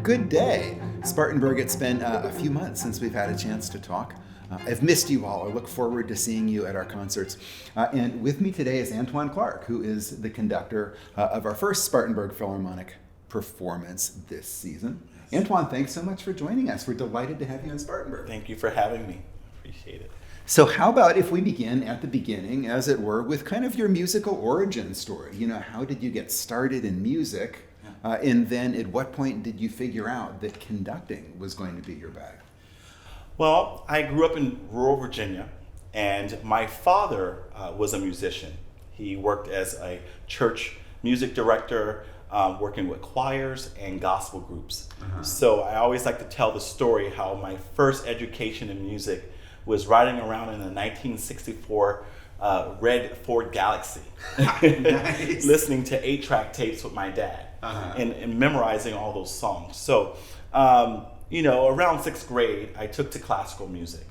good day. Spartanburg, it's been a few months since we've had a chance to talk. I've missed you all. I look forward to seeing you at our concerts. And with me today is Antoine Clark, who is the conductor of our first Spartanburg Philharmonic performance this season. Antoine, thanks so much for joining us. We're delighted to have you in Spartanburg. Thank you for having me. Appreciate it. So how about if we begin at the beginning, as it were, with kind of your musical origin story? You know, how did you get started in music? And then at what point did you figure out that conducting was going to be your bag? Well, I grew up in rural Virginia, and my father was a musician. He worked as a church music director, working with choirs and gospel groups. So I always like to tell the story how my first education in music was riding around in a 1964 red Ford Galaxy, Nice. listening to 8-track tapes with my dad and memorizing all those songs. So, around 6th grade, I took to classical music.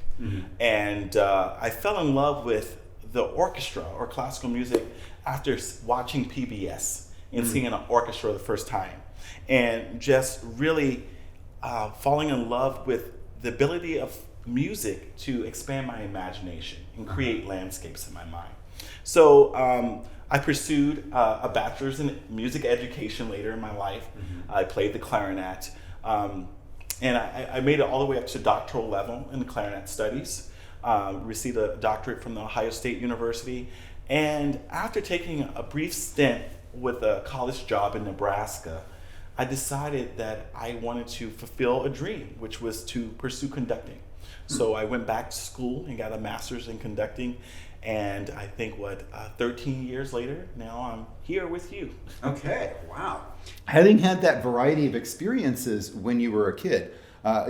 And I fell in love with the orchestra or classical music after watching PBS and seeing an orchestra the first time. And just really falling in love with the ability of music to expand my imagination and create landscapes in my mind. So I pursued a bachelor's in music education later in my life. I played the clarinet, and I made it all the way up to doctoral level in the clarinet studies. Received a doctorate from the Ohio State University, and after taking a brief stint with a college job in Nebraska, I decided that I wanted to fulfill a dream, which was to pursue conducting. So I went back to school and got a master's in conducting, and I think 13 years later, now I'm here with you. Okay, wow. Having had that variety of experiences when you were a kid,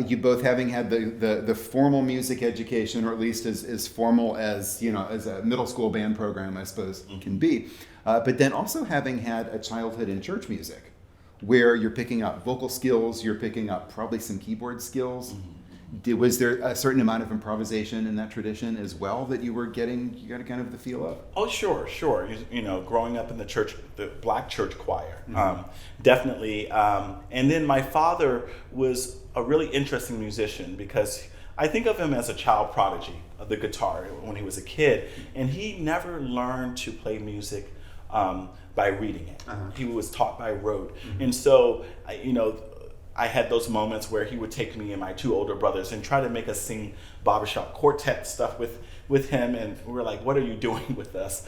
you both having had the formal music education, or at least as formal as, as a middle school band program, I suppose, can be, but then also having had a childhood in church music, where you're picking up vocal skills, you're picking up probably some keyboard skills. Was there a certain amount of improvisation in that tradition as well that you got kind of the feel of? Oh, sure. Growing up in the black church choir, definitely. And then my father was a really interesting musician because I think of him as a child prodigy of the guitar when he was a kid, and he never learned to play music by reading it. He was taught by rote, and so I had those moments where he would take me and my two older brothers and try to make us sing barbershop quartet stuff with him, and we were like, what are you doing with us?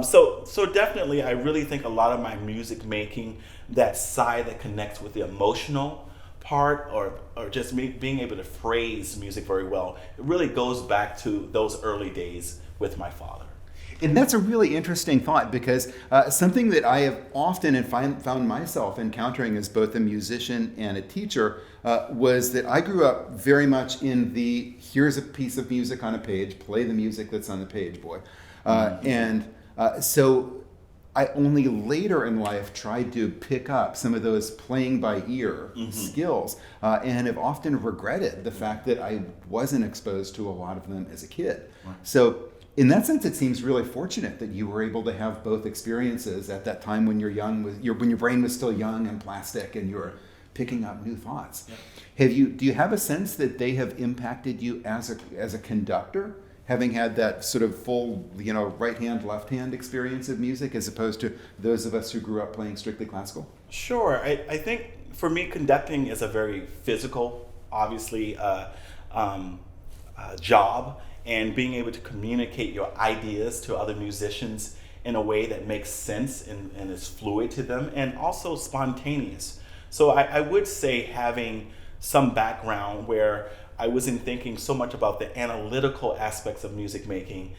So definitely I really think a lot of my music making, that side that connects with the emotional part or just me being able to phrase music very well, it really goes back to those early days with my father. And that's a really interesting thought, because something that I have often found myself encountering as both a musician and a teacher was that I grew up very much in the here's a piece of music on a page, play the music that's on the page, boy. So I only later in life tried to pick up some of those playing by ear skills, and have often regretted the fact that I wasn't exposed to a lot of them as a kid. Right. So in that sense, it seems really fortunate that you were able to have both experiences at that time when you're young, when your brain was still young and plastic, and you were picking up new thoughts. Yeah. Do you have a sense that they have impacted you as a conductor, having had that sort of full, right hand, left hand experience of music, as opposed to those of us who grew up playing strictly classical? Sure. I think for me, conducting is a very physical, obviously, job. And being able to communicate your ideas to other musicians in a way that makes sense and is fluid to them, and also spontaneous. So I would say having some background where I wasn't thinking so much about the analytical aspects of music making,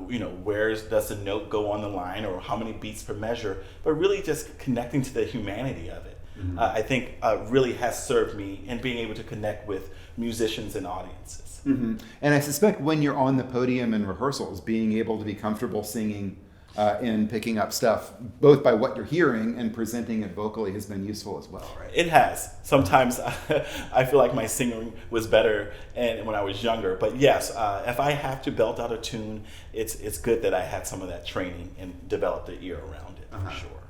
where does the note go on the line or how many beats per measure, but really just connecting to the humanity of it. I think really has served me in being able to connect with musicians and audiences. And I suspect when you're on the podium in rehearsals, being able to be comfortable singing and picking up stuff, both by what you're hearing and presenting it vocally, has been useful as well, right? It has. Sometimes I feel like my singing was better when I was younger. But yes, if I have to belt out a tune, it's good that I had some of that training and developed the ear around it, for sure.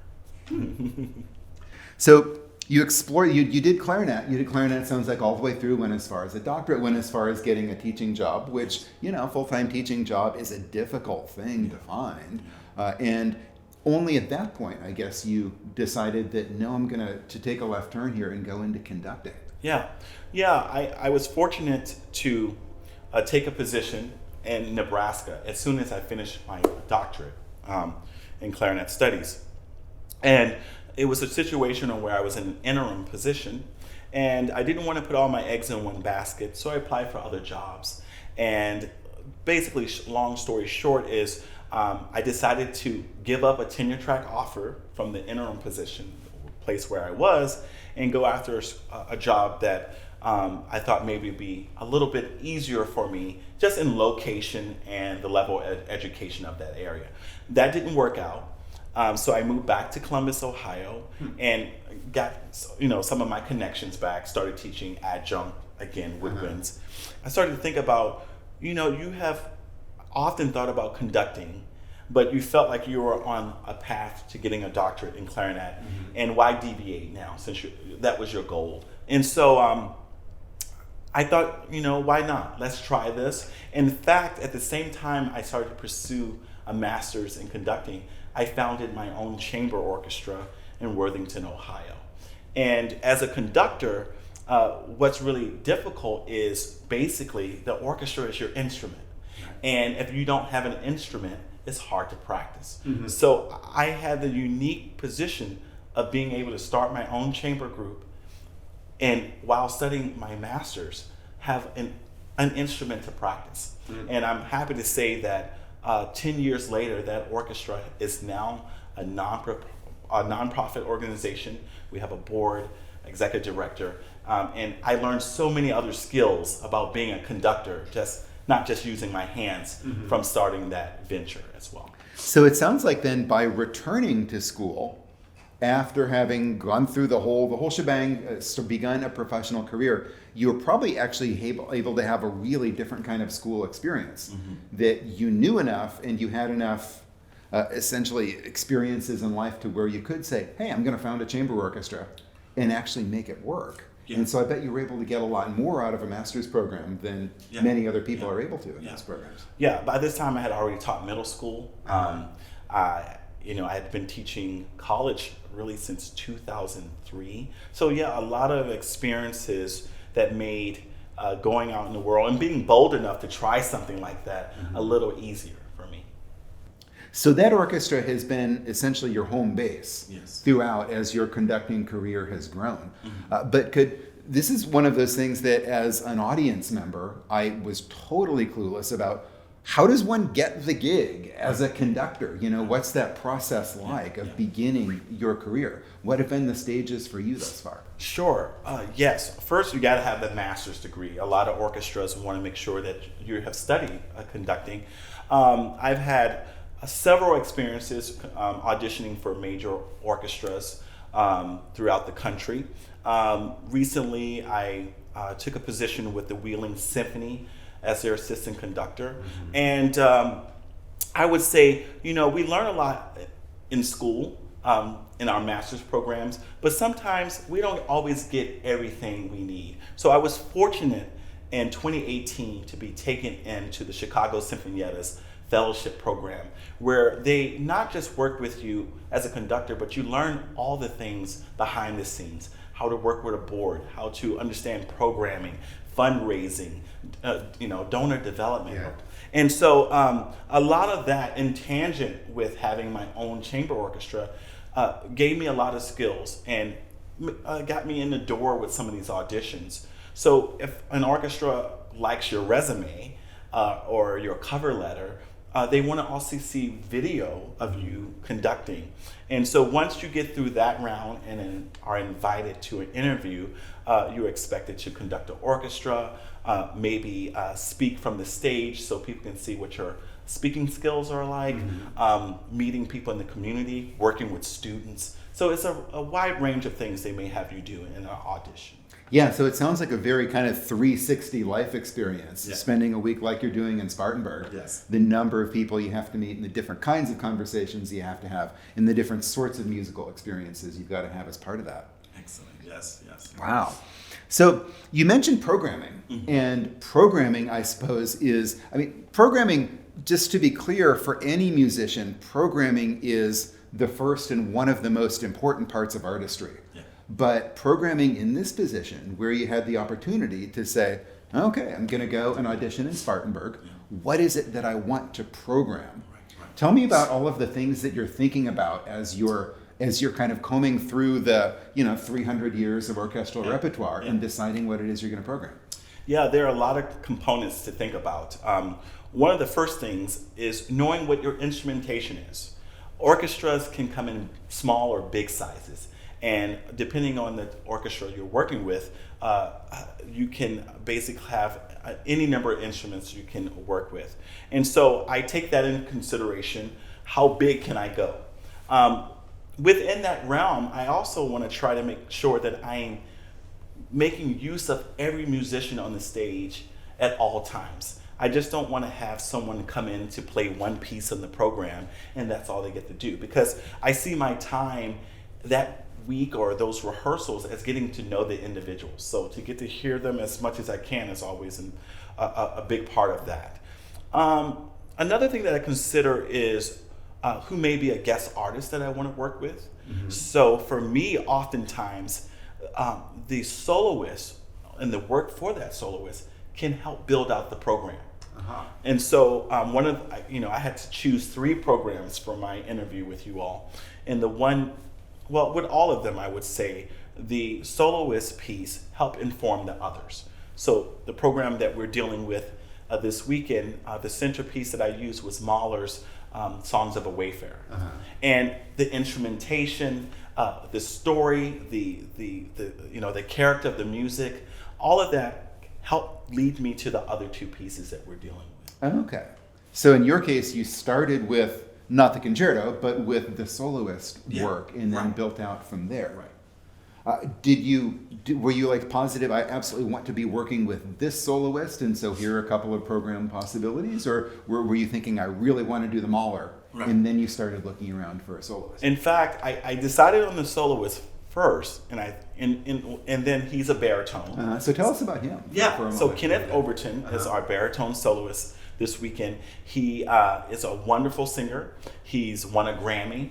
So You explore, you did clarinet. You did clarinet, sounds like all the way through, went as far as a doctorate, went as far as getting a teaching job, which, full-time teaching job is a difficult thing to find. And only at that point, I guess, you decided that, no, I'm going to take a left turn here and go into conducting. Yeah. I was fortunate to take a position in Nebraska as soon as I finished my doctorate in clarinet studies. And it was a situation where I was in an interim position, and I didn't want to put all my eggs in one basket, so I applied for other jobs. And basically, long story short is I decided to give up a tenure track offer from the interim position, place where I was, and go after a job that I thought maybe would be a little bit easier for me, just in location and the level of education of that area. That didn't work out. So I moved back to Columbus, Ohio, and got some of my connections back, started teaching adjunct, again, woodwinds. I started to think about, you have often thought about conducting, but you felt like you were on a path to getting a doctorate in clarinet, and why deviate now, since that was your goal? And so I thought, why not? Let's try this. In fact, at the same time I started to pursue a master's in conducting, I founded my own chamber orchestra in Worthington, Ohio. And as a conductor, what's really difficult is basically the orchestra is your instrument. And if you don't have an instrument, it's hard to practice. So I had the unique position of being able to start my own chamber group, and while studying my master's, have an instrument to practice. And I'm happy to say that 10 years later, that orchestra is now a nonprofit organization. We have a board, executive director, and I learned so many other skills about being a conductor, not just using my hands, from starting that venture as well. So it sounds like then, by returning to school, after having gone through the whole shebang, begun a professional career, you were probably actually able to have a really different kind of school experience, that you knew enough and you had enough essentially experiences in life to where you could say, hey, I'm going to found a chamber orchestra and actually make it work. Yeah. And so I bet you were able to get a lot more out of a master's program than many other people are able to in those programs. Yeah, by this time I had already taught middle school. I had been teaching college really since 2003. So a lot of experiences that made going out in the world and being bold enough to try something like that a little easier for me. So that orchestra has been essentially your home base throughout as your conducting career has grown. But this is one of those things that, as an audience member, I was totally clueless about. How does one get the gig as a conductor? What's that process like of beginning your career? What have been the stages for you thus far? Sure. Yes. First, you got to have the master's degree. A lot of orchestras want to make sure that you have studied conducting. I've had several experiences auditioning for major orchestras throughout the country. Recently, I took a position with the Wheeling Symphony as their assistant conductor. And I would say, we learn a lot in school, in our master's programs, but sometimes we don't always get everything we need. So I was fortunate in 2018 to be taken into the Chicago Sinfonietta's fellowship program, where they not just work with you as a conductor, but you learn all the things behind the scenes, how to work with a board, how to understand programming, fundraising, donor development. And so a lot of that, in tangent with having my own chamber orchestra, gave me a lot of skills and got me in the door with some of these auditions. So if an orchestra likes your resume or your cover letter, they want to also see video of you conducting. And so once you get through that round and then are invited to an interview, you're expected to conduct an orchestra, maybe speak from the stage so people can see what your speaking skills are like, meeting people in the community, working with students. So it's a wide range of things they may have you do in an audition. Yeah, so it sounds like a very kind of 360 life experience, spending a week like you're doing in Spartanburg. The number of people you have to meet and the different kinds of conversations you have to have and the different sorts of musical experiences you've got to have as part of that. Excellent. Yes. Wow. So you mentioned programming, and programming, I suppose, programming, just to be clear, for any musician, programming is the first and one of the most important parts of artistry. Yeah. But programming in this position, where you had the opportunity to say, okay, I'm going to go and audition in Spartanburg. Yeah. What is it that I want to program? Right. Tell me about all of the things that you're thinking about as you're kind of combing through the 300 years of orchestral repertoire and deciding what it is you're going to program. Yeah, there are a lot of components to think about. One of the first things is knowing what your instrumentation is. Orchestras can come in small or big sizes, and depending on the orchestra you're working with, you can basically have any number of instruments you can work with. And so I take that into consideration. How big can I go? Within that realm, I also want to try to make sure that I'm making use of every musician on the stage at all times. I just don't want to have someone come in to play one piece in the program and that's all they get to do, because I see my time that week or those rehearsals as getting to know the individuals. So to get to hear them as much as I can is always a big part of that. Another thing that I consider is who may be a guest artist that I want to work with. Mm-hmm. So for me, oftentimes, the soloist and the work for that soloist can help build out the program. Uh-huh. And so I had to choose 3 programs for my interview with you all. And with all of them, I would say the soloist piece helped inform the others. So the program that we're dealing with this weekend, the centerpiece that I used was Mahler's Songs of a Wayfarer. Uh-huh. And the instrumentation, the story, the character of the music, all of that helped lead me to the other 2 pieces that we're dealing with. Okay. So in your case, you started with not the concerto, but with the soloist work, and then built out from there. Right. Were you like positive, I absolutely want to be working with this soloist, and so here are a couple of program possibilities? Or were you thinking, I really want to do the Mahler, and then you started looking around for a soloist? In fact, I decided on the soloist first, and then he's a baritone. So tell us about him. Yeah, so Kenneth Overton is our baritone soloist this weekend. He is a wonderful singer. He's won a Grammy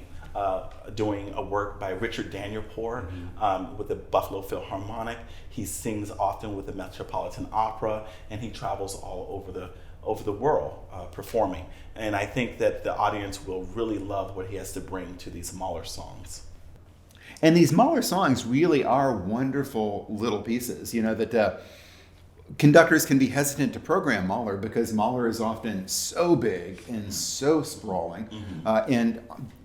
doing a work by Richard Danielpour with the Buffalo Philharmonic. He sings often with the Metropolitan Opera, and he travels all over the world performing. And I think that the audience will really love what he has to bring to these Mahler songs. And these Mahler songs really are wonderful little pieces, that conductors can be hesitant to program Mahler because Mahler is often so big and so sprawling and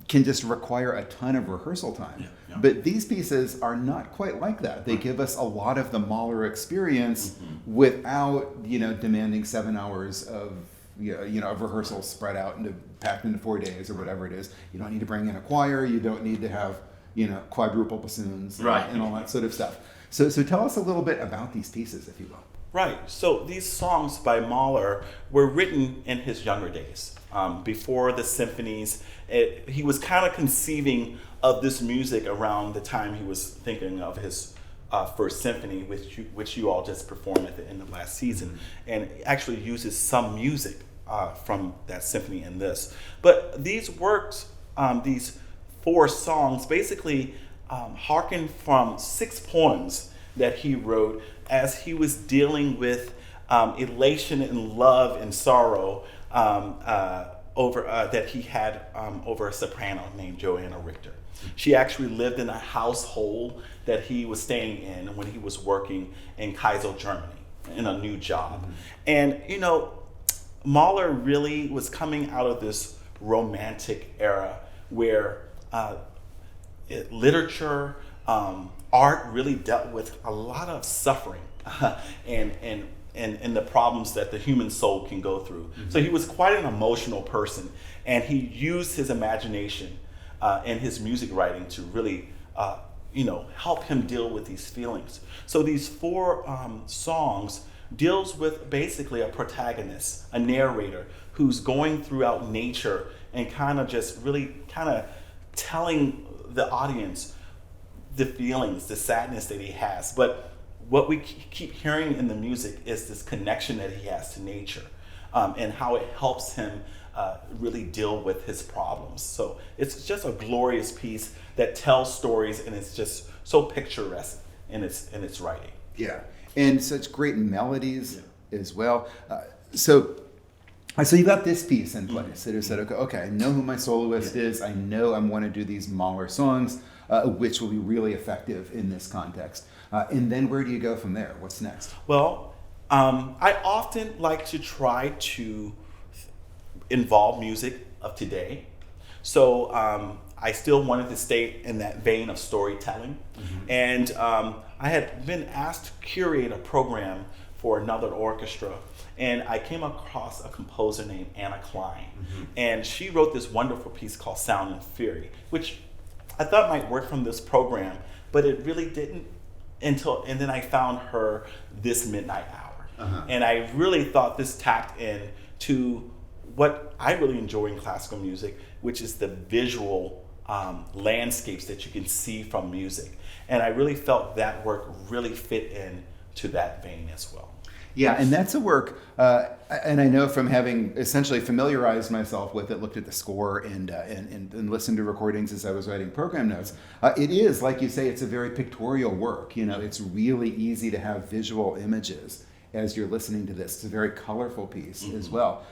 can just require a ton of rehearsal time. Yeah. But these pieces are not quite like that. They give us a lot of the Mahler experience without, demanding 7 hours of rehearsal spread out packed into 4 days or whatever it is. You don't need to bring in a choir. You don't need to have quadruple bassoons and all that sort of stuff. So tell us a little bit about these pieces, if you will. Right. So these songs by Mahler were written in his younger days, before the symphonies. He was kind of conceiving of this music around the time he was thinking of his first symphony, which you all just performed at the end of last season, and actually uses some music from that symphony in this. But these works, these 4 songs, basically hearken from 6 poems that he wrote as he was dealing with elation and love and sorrow over that he had over a soprano named Joanna Richter. She actually lived in a household that he was staying in when he was working in Kassel, Germany, in a new job. And Mahler really was coming out of this romantic era where literature, art really dealt with a lot of suffering and the problems that the human soul can go through. So he was quite an emotional person, and he used his imagination and his music writing to really help him deal with these feelings. So these 4 songs deals with basically a protagonist, a narrator who's going throughout nature and kind of telling the audience the feelings, the sadness that he has. But what we keep hearing in the music is this connection that he has to nature, and how it helps him really deal with his problems. So it's just a glorious piece that tells stories, and it's just so picturesque in its writing. Yeah, and such great melodies as well. So you got this piece in place. It is said, okay, I know who my soloist is. I know I want to do these Mahler songs, which will be really effective in this context. And then where do you go from there? What's next? Well, I often like to try to involve music of today. So I still wanted to stay in that vein of storytelling. And I had been asked to curate a program for another orchestra, and I came across a composer named Anna Klein. And she wrote this wonderful piece called Sound and Fury, which I thought might work from this program, but it really didn't and then I found her This Midnight Hour. And I really thought this tapped in to what I really enjoy in classical music, which is the visual landscapes that you can see from music. And I really felt that work really fit in to that vein as well. Yeah, and that's a work, and I know from having essentially familiarized myself with it, looked at the score and listened to recordings as I was writing program notes, it is, like you say, it's a very pictorial work. You know, it's really easy to have visual images as you're listening to this. It's a very colorful piece as well.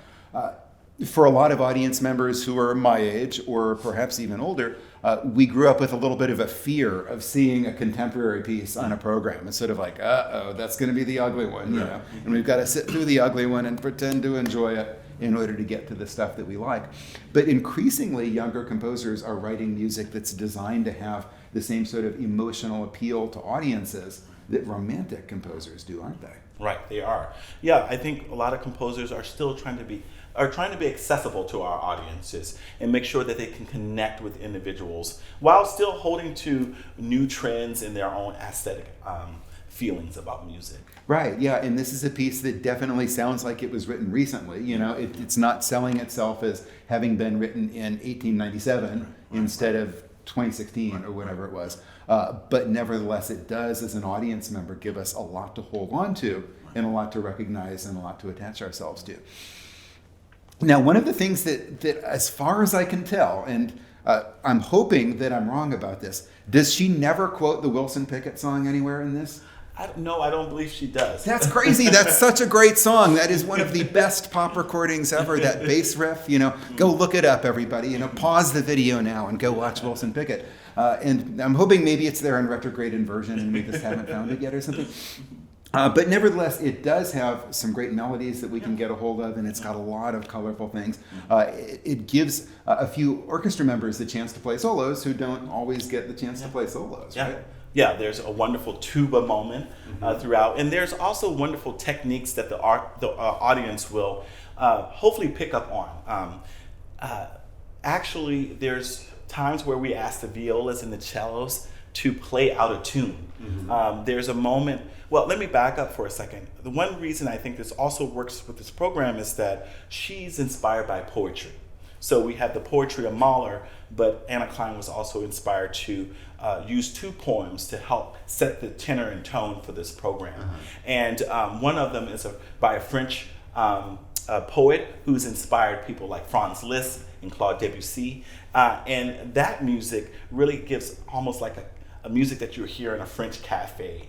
For a lot of audience members who are my age or perhaps even older, we grew up with a little bit of a fear of seeing a contemporary piece on a program. It's sort of like, that's going to be the ugly one, you know, and we've got to sit through the ugly one and pretend to enjoy it in order to get to the stuff that we like. But increasingly, younger composers are writing music that's designed to have the same sort of emotional appeal to audiences that romantic composers do, aren't they? Right, they are. Yeah, I think a lot of composers are still trying to be accessible to our audiences and make sure that they can connect with individuals while still holding to new trends and their own aesthetic feelings about music. Right, yeah, and this is a piece that definitely sounds like it was written recently. You know, it's not selling itself as having been written in 1897 instead of 2016 or whatever it was. But nevertheless, it does, as an audience member, give us a lot to hold on to and a lot to recognize and a lot to attach ourselves to. Now, one of the things that as far as I can tell, and I'm hoping that I'm wrong about this, does she never quote the Wilson Pickett song anywhere in this? No, I don't believe she does. That's crazy. That's such a great song. That is one of the best pop recordings ever, that bass riff. You know, go look it up, everybody. You know, pause the video now and go watch Wilson Pickett. And I'm hoping maybe it's there in retrograde inversion and we just haven't found it yet or something. But nevertheless, it does have some great melodies that we can get a hold of, and it's got a lot of colorful things. It gives a few orchestra members the chance to play solos who don't always get the chance to play solos, right? Yeah, there's a wonderful tuba moment throughout, and there's also wonderful techniques that the audience will hopefully pick up on. Actually, there's times where we ask the violas and the cellos to play out of tune. There's a moment. Well, let me back up for a second. The one reason I think this also works with this program is that she's inspired by poetry. So we have the poetry of Mahler, but Anna Klein was also inspired to use two poems to help set the tenor and tone for this program. And one of them is by a French poet who's inspired people like Franz Liszt and Claude Debussy. And that music really gives almost like a music that you hear in a French cafe.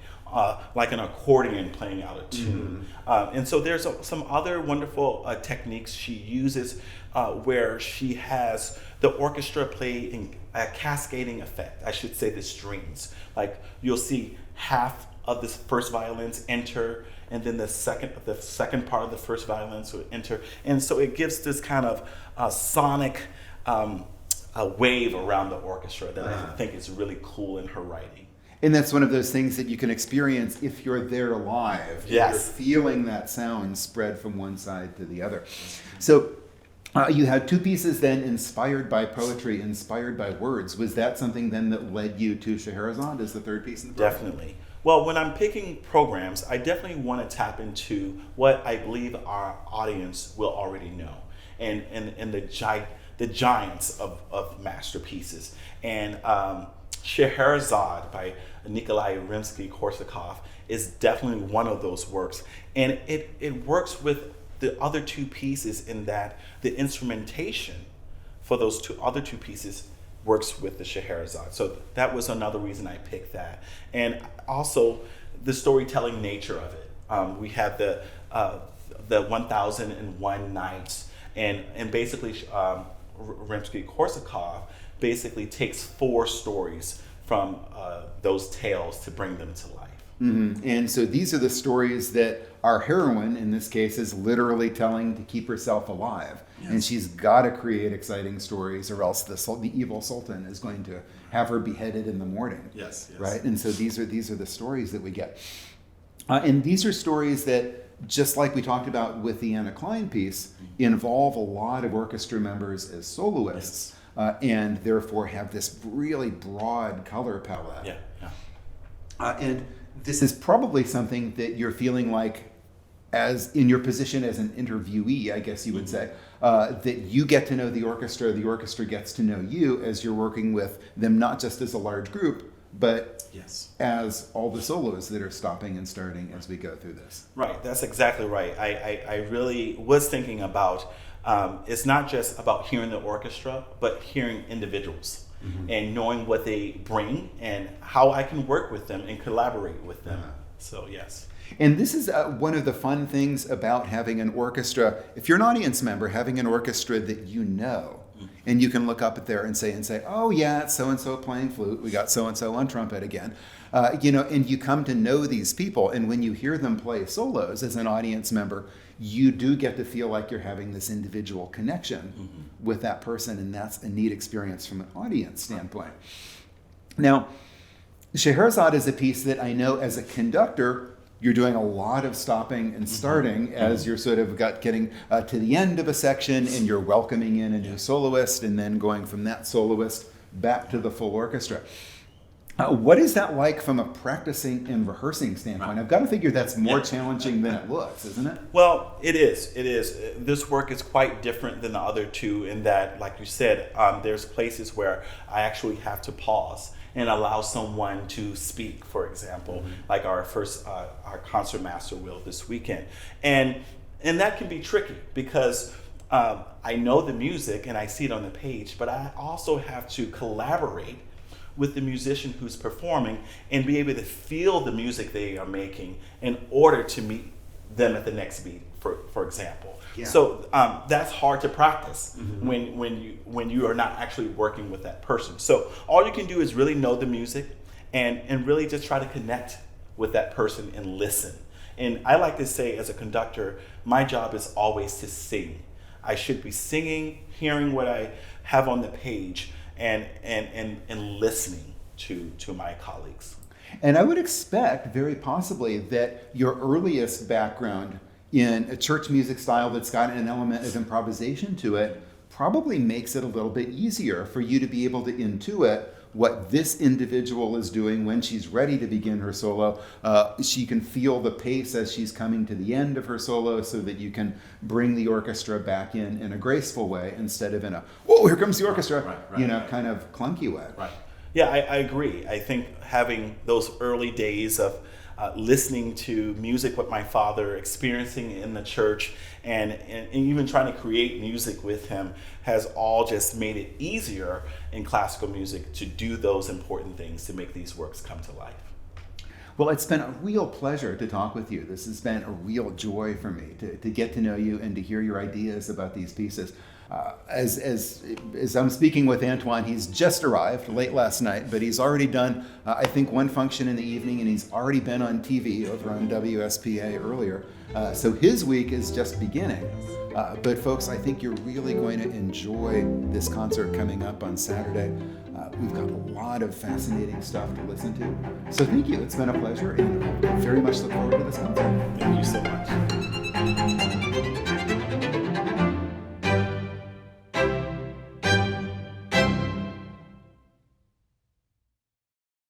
Like an accordion playing out of tune. And so there's some other wonderful techniques she uses where she has the orchestra play in a cascading effect. I should say the strings. Like you'll see half of the first violins enter, and then the second part of the first violins will enter. And so it gives this kind of sonic wave around the orchestra that I think is really cool in her writing. And that's one of those things that you can experience if you're there live. Yes. You're feeling that sound spread from one side to the other. So you had two pieces then inspired by poetry, inspired by words. Was that something then that led you to Scheherazade as the third piece in the program? Definitely. Well, when I'm picking programs, I definitely want to tap into what I believe our audience will already know, and the giants of masterpieces. And Scheherazade by Nikolai Rimsky-Korsakov is definitely one of those works. And it works with the other two pieces in that the instrumentation for those other two pieces works with the Scheherazade. So that was another reason I picked that. And also the storytelling nature of it. We have the 1001 Nights, and basically Rimsky-Korsakov basically takes 4 stories from those tales to bring them to life. Mm-hmm. And so these are the stories that our heroine, in this case, is literally telling to keep herself alive. Yes. And she's got to create exciting stories, or else the evil sultan is going to have her beheaded in the morning. Yes, yes. Right? And so these are the stories that we get. And these are stories that, just like we talked about with the Anna Klein piece, involve a lot of orchestra members as soloists. Yes. And therefore have this really broad color palette. Yeah, yeah. And this is probably something that you're feeling like, as in your position as an interviewee, I guess you would say, that you get to know the orchestra gets to know you as you're working with them, not just as a large group, but yes, as all the solos that are stopping and starting as we go through this. Right, that's exactly right. I really was thinking about, it's not just about hearing the orchestra, but hearing individuals. Mm-hmm. And knowing what they bring and how I can work with them and collaborate with them. So, yes. And this is one of the fun things about having an orchestra. If you're an audience member, having an orchestra that you know, and you can look up at there and say, oh yeah, it's so-and-so playing flute. We got so-and-so on trumpet again. And you come to know these people. And when you hear them play solos as an audience member, you do get to feel like you're having this individual connection with that person. And that's a neat experience from an audience standpoint. Now, Scheherazade is a piece that I know as a conductor, you're doing a lot of stopping and starting as you're sort of getting to the end of a section, and you're welcoming in a new soloist and then going from that soloist back to the full orchestra. What is that like from a practicing and rehearsing standpoint? I've got to figure that's more challenging than it looks, isn't it? Well, it is. It is. This work is quite different than the other two in that, like you said, there's places where I actually have to pause and allow someone to speak, for example, like our concert master will this weekend. And that can be tricky because I know the music and I see it on the page, but I also have to collaborate with the musician who's performing and be able to feel the music they are making in order to meet them at the next beat, for example. Yeah. So that's hard to practice when you are not actually working with that person. So all you can do is really know the music and really just try to connect with that person and listen. And I like to say, as a conductor, my job is always to sing. I should be singing, hearing what I have on the page, and listening to my colleagues. And I would expect, very possibly, that your earliest background in a church music style that's got an element of improvisation to it probably makes it a little bit easier for you to be able to intuit what this individual is doing when she's ready to begin her solo. She can feel the pace as she's coming to the end of her solo so that you can bring the orchestra back in a graceful way instead of in a, whoa, here comes the orchestra, kind of clunky way. Right. Yeah, I agree. I think having those early days of listening to music with my father, experiencing in the church, and even trying to create music with him has all just made it easier in classical music to do those important things to make these works come to life. Well, it's been a real pleasure to talk with you. This has been a real joy for me to get to know you and to hear your ideas about these pieces. As I'm speaking with Antoine, he's just arrived late last night, but he's already done, I think, one function in the evening, and he's already been on TV over on WSPA earlier. So his week is just beginning. But folks, I think you're really going to enjoy this concert coming up on Saturday. We've got a lot of fascinating stuff to listen to. So thank you. It's been a pleasure, and I very much look forward to this concert. Thank you so much.